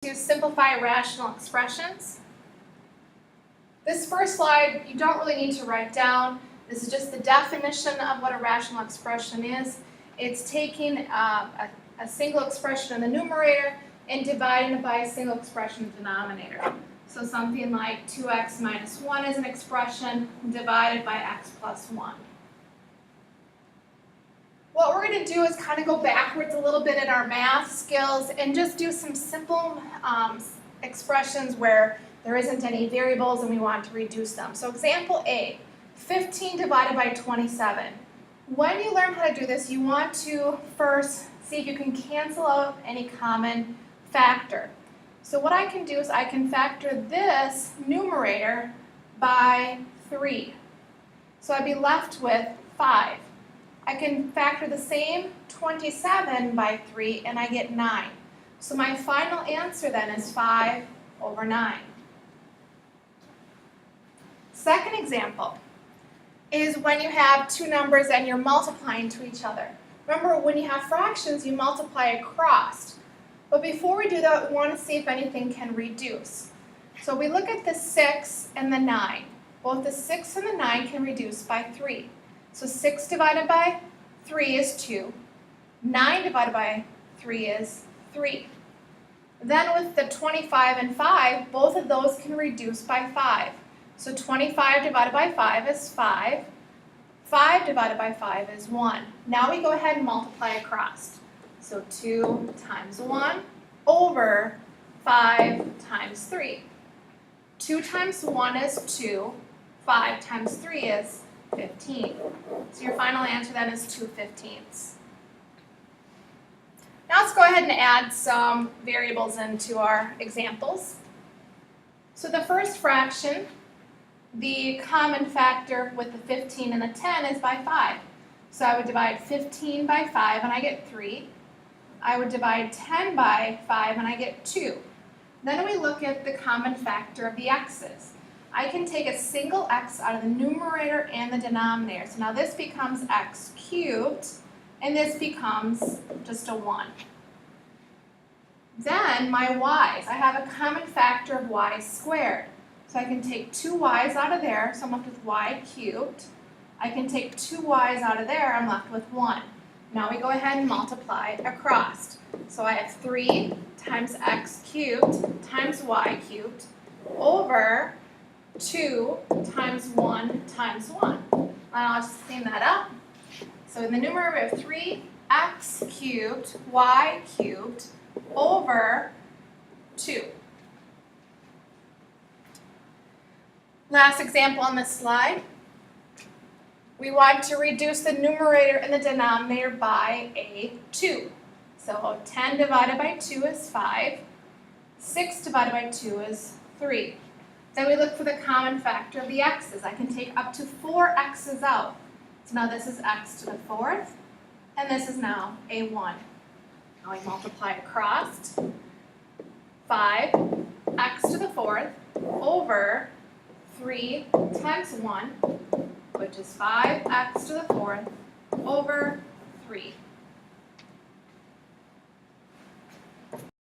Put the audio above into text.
To simplify rational expressions. This first slide you don't really need to write down. This is just the definition of what a rational expression is. It's taking a single expression in the numerator and dividing it by a single expression in the denominator. So something like 2x minus 1 is an expression divided by x plus 1. What we're going to do is kind of go backwards a little bit in our math skills and just do some simple expressions where there isn't any variables and we want to reduce them. So example A, 15 divided by 27. When you learn how to do this, you want to first see if you can cancel out any common factor. So what I can do is I can factor this numerator by 3. So I'd be left with 5. I can factor the same 27 by 3 and I get 9. So my final answer then is 5 over 9. Second example is when you have two numbers and you're multiplying to each other. Remember, when you have fractions, you multiply across. But before we do that, we want to see if anything can reduce. So we look at the 6 and the 9. Both the 6 and the 9 can reduce by 3. So 6 divided by 3 is 2. 9 divided by 3 is 3. Then with the 25 and 5, both of those can reduce by 5. So 25 divided by 5 is 5. 5 divided by 5 is 1. Now we go ahead and multiply across. So 2 times 1 over 5 times 3. 2 times 1 is 2. 5 times 3 is 15. So your final answer then is 2/15. Now let's go ahead and add some variables into our examples. So the first fraction, the common factor with the 15 and the 10 is by 5. So I would divide 15 by 5 and I get 3. I would divide 10 by 5 and I get 2. Then we look at the common factor of the x's. I can take a single x out of the numerator and the denominator. So now this becomes x cubed, and this becomes just a 1. Then my y's. I have a common factor of y squared. So I can take 2 y's out of there, so I'm left with y cubed. I can take 2 y's out of there, I'm left with 1. Now we go ahead and multiply across. So I have 3 times x cubed times y cubed over 2 times 1 times 1. And I'll just clean that up. So in the numerator we have 3x cubed y cubed over 2. Last example on this slide. We want to reduce the numerator and the denominator by a 2. So 10 divided by 2 is 5. 6 divided by 2 is 3. Then we look for the common factor of the x's. I can take up to 4 x's out. So now this is x to the 4th, and this is now a 1. Now we multiply across. 5 x to the 4th over 3 times 1, which is 5x to the 4th over 3.